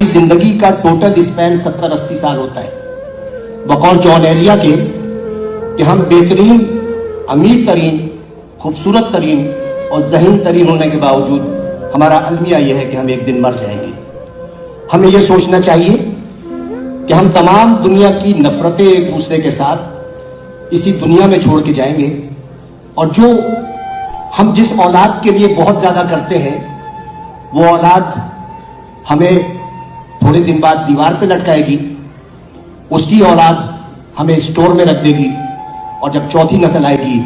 जिंदगी का total span 70-80 साल होता है बकौल जॉन एरिया के कि हम बेहतरीन, अमीर तरीन, खूबसूरत तरीन और ज़हीन तरीन होने के बावजूद हमारा अलमिया यह है कि हम एक दिन मर जाएंगे। हमें यह सोचना चाहिए कि हम तमाम दुनिया की नफरतें एक दूसरे के साथ इसी दुनिया में छोड़ के जाएंगे, और जो हम जिस औलाद के लिए बहुत ज़्यादा करते हैं वो औलाद हमें थोड़े दिन बाद दीवार पे लटकाएगी, उसकी औलाद हमें स्टोर में रख देगी, और जब चौथी नस्ल आएगी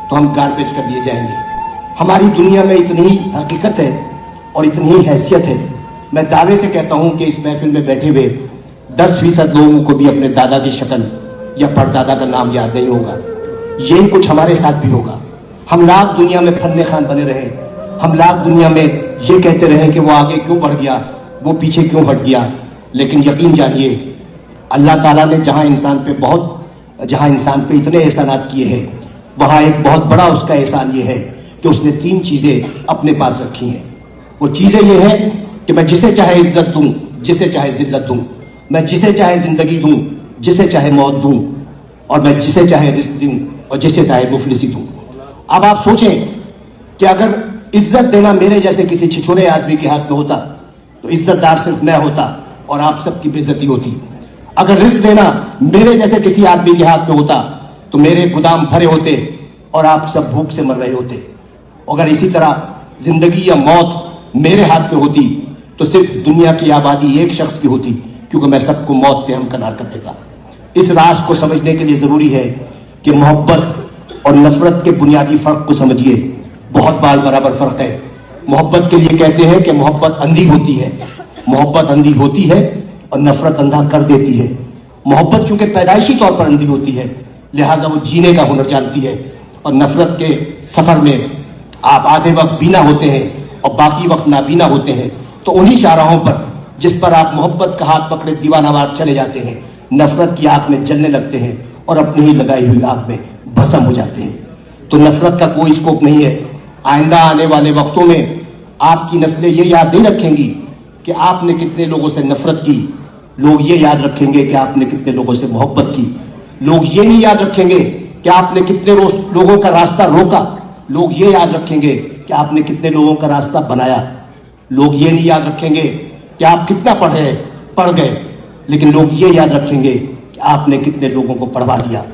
तो हम गार्बेज कर दिए जाएंगे। हमारी दुनिया में इतनी ही हकीकत है और इतनी ही हैसियत है, मैं दावे से कहता हूं कि इस महफिल में बैठे हुए 10% लोगों को भी अपने दादा की शक्ल या परदादा का नाम याद नहीं होगा। यही कुछ हमारे साथ भी होगा। हम लाख दुनिया में फन्ने खान बने रहे, हम लाख दुनिया में ये कहते रहे कि वो आगे क्यों बढ़ गया, वो पीछे क्यों हट गया, लेकिन यकीन जानिए अल्लाह ताला ने जहां इंसान पे इतने एहसानात किए हैं, वहां एक बहुत बड़ा उसका एहसान ये है कि उसने 3 चीजें अपने पास रखी हैं। वो चीजें ये हैं कि मैं जिसे चाहे इज्जत दूं, जिसे चाहे जिल्लत दूं, मैं जिसे चाहे जिंदगी दूं, जिसे चाहे मौत दूं, और मैं जिसे चाहे रिस्क दूं और जिसे चाहे मुफलिसी दूं। अब आप सोचें कि अगर इज्जत देना मेरे जैसे किसी छिछोरे आदमी के हाथ में होता तो इज्जतदार सिर्फ मैं होता और आप सबकी बेइज्जती होती। अगर रिस्क देना मेरे जैसे किसी आदमी के हाथ में होता तो मेरे गुदाम भरे होते और आप सब भूख से मर रहे होते। अगर इसी तरह जिंदगी या मौत मेरे हाथ में होती तो सिर्फ दुनिया की आबादी एक शख्स की होती, क्योंकि मैं सबको मौत से हमकनार कर देता। इस राज को समझने के लिए जरूरी है कि मोहब्बत और नफरत के बुनियादी फर्क को समझिए। बहुत बाल बराबर फर्क है। मोहब्बत के लिए कहते हैं कि मोहब्बत अंधी होती है, मोहब्बत अंधी होती है और नफरत अंधा कर देती है। मोहब्बत चूंकि पैदाइशी तौर पर अंधी होती है, लिहाजा वो जीने का हुनर जानती है, और नफरत के सफर में आप आधे वक्त बीना होते हैं और बाकी वक्त नाबीना होते हैं। तो उन्हीं शाहराहों पर जिस पर आप मोहब्बत का हाथ पकड़े दीवानावार चले जाते हैं, नफरत की आग में जलने लगते हैं और अपनी ही लगाई हुई आग में भस्म हो जाते हैं। तो नफरत का कोई स्कोप नहीं है। आइंदा आने वाले वक्तों में आपकी नस्लें ये याद नहीं रखेंगी कि आपने कितने लोगों से नफरत की, लोग ये याद रखेंगे कि आपने कितने लोगों से मोहब्बत की। लोग ये नहीं याद रखेंगे कि आपने कितने लोगों का रास्ता रोका, लोग ये याद रखेंगे कि आपने कितने लोगों का रास्ता बनाया। लोग ये नहीं याद रखेंगे कि आप कितना पढ़ गए, लेकिन लोग ये याद रखेंगे कि आपने कितने लोगों को पढ़वा दिया।